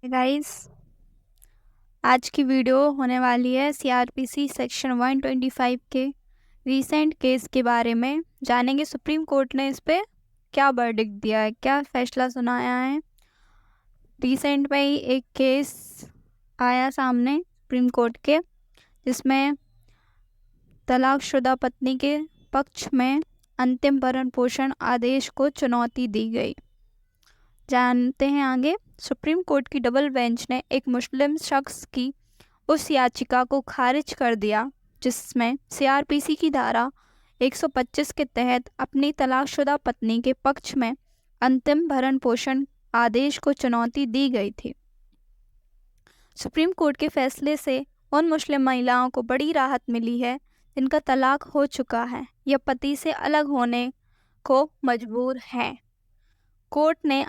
Guys, आज की video होने वाली है सीआरपीसी सेक्शन 125 के रीसेंट केस के बारे में। जानेंगे सुप्रीम कोर्ट ने इस पे क्या वर्डिक्ट दिया है, क्या फैसला सुनाया है। रिसेंट में ही एक केस आया सामने सुप्रीम कोर्ट के, जिसमें तलाकशुदा पत्नी के पक्ष में अंतिम भरण पोषण आदेश को चुनौती दी गई। जानते हैं आगे। सुप्रीम कोर्ट की डबल बेंच ने एक मुस्लिम शख्स की उस याचिका को खारिज कर दिया जिसमें सीआरपीसी की धारा 125 के तहत अपनी तलाकशुदा पत्नी के पक्ष में अंतिम भरण पोषण आदेश को चुनौती दी गई थी। सुप्रीम कोर्ट के फैसले से उन मुस्लिम महिलाओं को बड़ी राहत मिली है जिनका तलाक हो चुका है या पति से अलग होने को मजबूर हैं। कोर्ट ने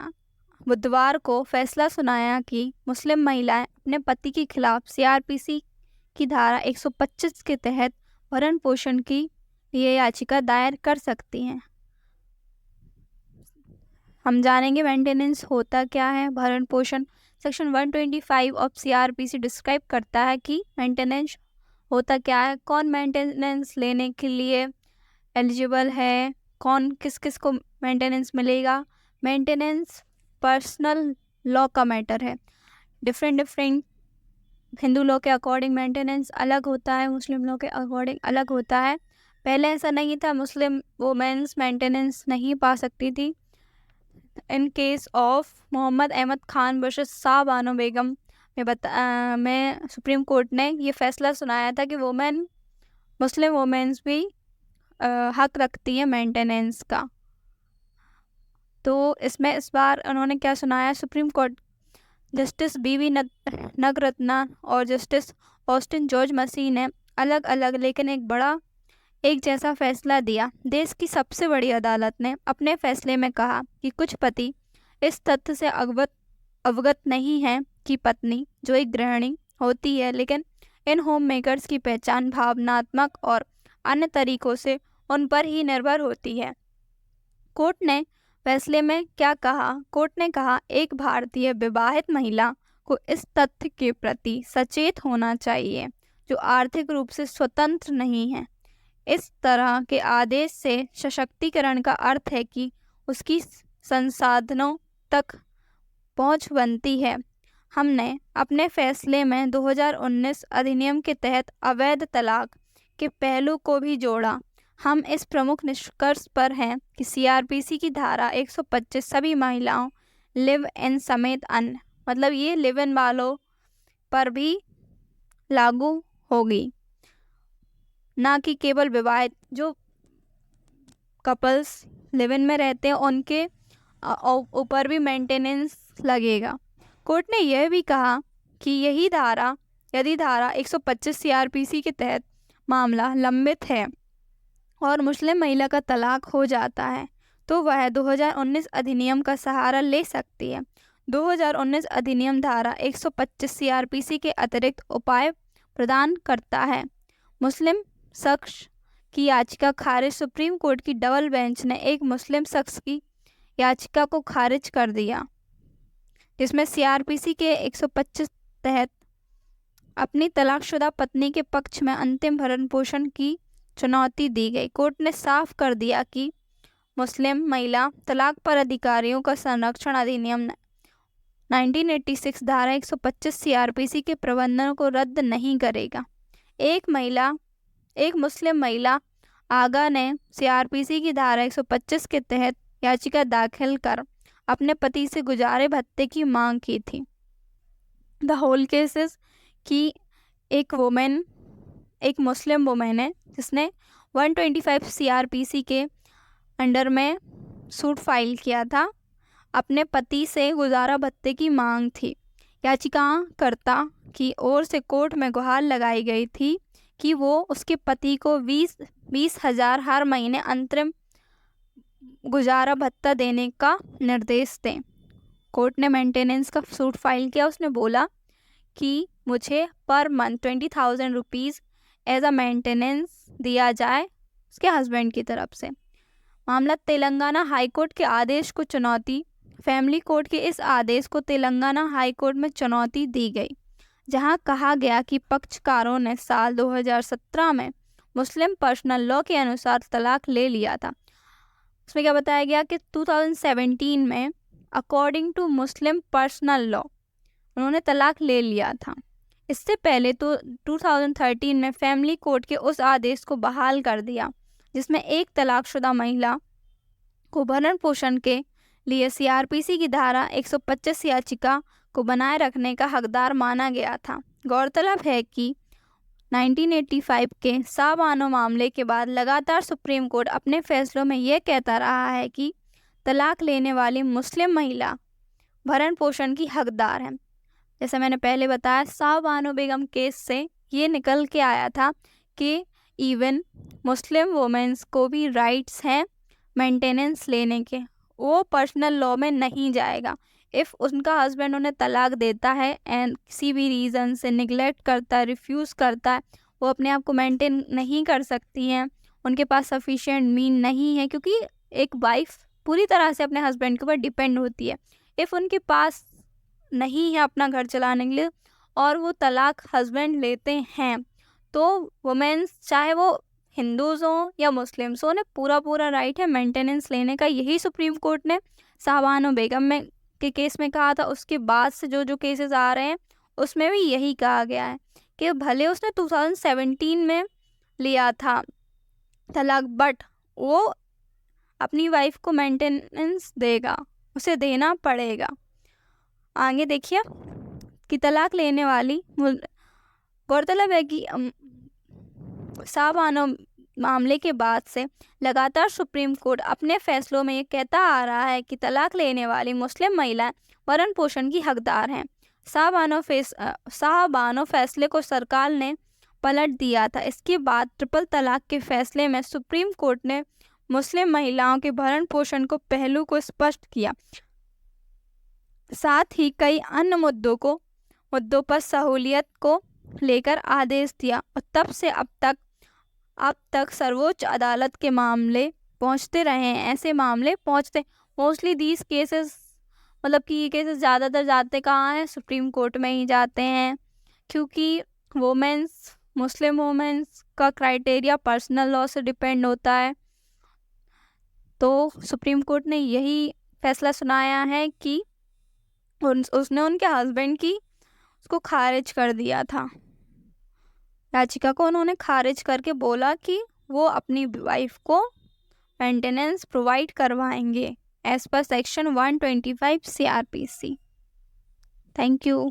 बुधवार को फैसला सुनाया कि मुस्लिम महिलाएं अपने पति के खिलाफ सीआरपीसी की धारा 125 के तहत भरण पोषण की लिए याचिका दायर कर सकती हैं। हम जानेंगे मेंटेनेंस होता क्या है। भरण पोषण सेक्शन 125 ऑफ सीआरपीसी डिस्क्राइब करता है कि मेंटेनेंस होता क्या है, कौन मेंटेनेंस लेने के लिए एलिजिबल है, कौन किस किस को मेंटेनेंस मिलेगा। मेंटेनेंस पर्सनल लॉ का मैटर है। डिफरेंट हिंदू लॉ के अकॉर्डिंग मेंटेनेंस अलग होता है, मुस्लिम लॉ के अकॉर्डिंग अलग होता है। पहले ऐसा नहीं था, मुस्लिम वुमेन्स मेंटेनेंस नहीं पा सकती थी। In case of Mohammad Ahmad Khan versus Shah Bano Begum में सुप्रीम कोर्ट ने ये फैसला सुनाया था कि मुस्लिम वुमेन्स भी हक रखती हैं मेंटेनेंस का। तो इसमें इस बार उन्होंने क्या सुनाया, सुप्रीम कोर्ट जस्टिस बीवी नगरत्ना और जस्टिस ऑस्टिन जॉर्ज मसीह ने अलग अलग लेकिन एक जैसा फैसला दिया। देश की सबसे बड़ी अदालत ने अपने फैसले में कहा कि कुछ पति इस तथ्य से अवगत नहीं हैं कि पत्नी जो एक गृहिणी होती है लेकिन इन होम मेकर्स की पहचान भावनात्मक और अन्य तरीकों से उन पर ही निर्भर होती है। कोर्ट ने फैसले में क्या कहा? कोर्ट ने कहा, एक भारतीय विवाहित महिला को इस तथ्य के प्रति सचेत होना चाहिए जो आर्थिक रूप से स्वतंत्र नहीं है। इस तरह के आदेश से सशक्तिकरण का अर्थ है कि उसकी संसाधनों तक पहुंच बनती है। हमने अपने फैसले में 2019 अधिनियम के तहत अवैध तलाक के पहलू को भी जोड़ा। हम इस प्रमुख निष्कर्ष पर हैं कि सीआरपीसी की धारा 125 सभी महिलाओं लिव इन समेत अन्य, मतलब ये लिव इन वालों पर भी लागू होगी, ना कि केवल विवाहित जो कपल्स लिव इन में रहते हैं उनके ऊपर भी मेंटेनेंस लगेगा। कोर्ट ने यह भी कहा कि यदि धारा 125 सीआरपीसी के तहत मामला लंबित है और मुस्लिम महिला का तलाक हो जाता है तो वह 2019 अधिनियम का सहारा ले सकती है। 2019 अधिनियम धारा 125 सीआरपीसी के अतिरिक्त उपाय प्रदान करता है। मुस्लिम शख्स की याचिका खारिज। सुप्रीम कोर्ट की डबल बेंच ने एक मुस्लिम शख्स की याचिका को खारिज कर दिया जिसमें सीआरपीसी के 125 तहत अपनी तलाकशुदा पत्नी के पक्ष में अंतिम भरण पोषण की चुनौती दी गई। कोर्ट ने साफ कर दिया कि मुस्लिम महिला तलाक पर अधिकारियों का संरक्षण अधिनियम 1986 धारा 125 सीआरपीसी के प्रबंधन को रद्द नहीं करेगा। एक मुस्लिम महिला आगा ने सीआरपीसी की धारा 125 के तहत याचिका दाखिल कर अपने पति से गुजारे भत्ते की मांग की थी। द होल केसेस की एक मुस्लिम वुमेन है जिसने 125 सीआरपीसी के अंडर में सूट फाइल किया था। अपने पति से गुजारा भत्ते की मांग थी। याचिकाकर्ता की ओर से कोर्ट में गुहार लगाई गई थी कि वो उसके पति को 20,000 हर महीने अंतरिम गुजारा भत्ता देने का निर्देश दें। कोर्ट ने मेंटेनेंस का सूट फाइल किया। उसने बोला कि मुझे per month 20,000 rupees as a maintenance दिया जाए उसके हस्बैंड की तरफ से। मामला तेलंगाना हाईकोर्ट के आदेश को चुनौती। फैमिली कोर्ट के इस आदेश को तेलंगाना हाई कोर्ट में चुनौती दी गई, जहां कहा गया कि पक्षकारों ने साल 2017 में मुस्लिम पर्सनल लॉ के अनुसार तलाक ले लिया था। उसमें क्या बताया गया कि 2017 में according to Muslim personal law उन्होंने तलाक ले लिया था। इससे पहले तो 2013 में फैमिली कोर्ट के उस आदेश को बहाल कर दिया जिसमें एक तलाकशुदा महिला को भरण पोषण के लिए सीआरपीसी की धारा 125 याचिका को बनाए रखने का हकदार माना गया था। गौरतलब है कि 1985 के साबानो मामले के बाद लगातार सुप्रीम कोर्ट अपने फैसलों में यह कहता रहा है कि तलाक लेने वाली मुस्लिम महिला भरण पोषण की हकदार है। जैसे मैंने पहले बताया, साबानो बेगम केस से ये निकल के आया था कि इवन मुस्लिम वुमेन्स को भी राइट्स हैं मेंटेनेंस लेने के, वो पर्सनल लॉ में नहीं जाएगा। इफ़ उनका हस्बैंड उन्हें तलाक देता है एंड किसी भी रीज़न से निगलेक्ट करता है, रिफ्यूज़ करता है, वो अपने आप को मेंटेन नहीं कर सकती हैं, उनके पास सफिशिएंट मीन नहीं है, क्योंकि एक वाइफ पूरी तरह से अपने हस्बैंड के ऊपर डिपेंड होती है। इफ़ उनके पास नहीं है अपना घर चलाने के लिए और वो तलाक हस्बैंड लेते हैं, तो वुमेन्स चाहे वो हिंदूज़ हों या मुस्लिम्स हों, उन्हें पूरा राइट है मेंटेनेंस लेने का। यही सुप्रीम कोर्ट ने साबानो बेगम में के केस में कहा था। उसके बाद से जो केसेस आ रहे हैं उसमें भी यही कहा गया है कि भले उसने 2017 में लिया था तलाक, बट वो अपनी वाइफ को मेंटेनेंस देगा, उसे देना पड़ेगा। आगे देखिए कि तलाक लेने वाली, गौरतलब है कि साबानो मामले के बाद से लगातार सुप्रीम कोर्ट अपने फैसलों में ये कहता आ रहा है कि तलाक लेने वाली मुस्लिम महिलाएं भरण पोषण की हकदार हैं। साबानो फैसले को सरकार ने पलट दिया था। इसके बाद ट्रिपल तलाक के फैसले में सुप्रीम कोर्ट ने मुस्लिम महिलाओं के भरण पोषण को पहलू को स्पष्ट किया, साथ ही कई अन्य मुद्दों पर सहूलियत को लेकर आदेश दिया, और तब से अब तक सर्वोच्च अदालत के मामले पहुंचते रहे हैं। ऐसे मामले पहुंचते मोस्टली दीज केसेस, मतलब कि ये केसेस ज़्यादातर जाते कहाँ हैं, सुप्रीम कोर्ट में ही जाते हैं, क्योंकि मुस्लिम वुमेन्स का क्राइटेरिया पर्सनल लॉ से डिपेंड होता है। तो सुप्रीम कोर्ट ने यही फैसला सुनाया है कि उसने उनके हस्बैंड की उसको खारिज कर दिया था, याचिका को उन्होंने खारिज करके बोला कि वो अपनी वाइफ को मेंटेनेंस प्रोवाइड करवाएंगे as per section 125 CRPC। Thank you.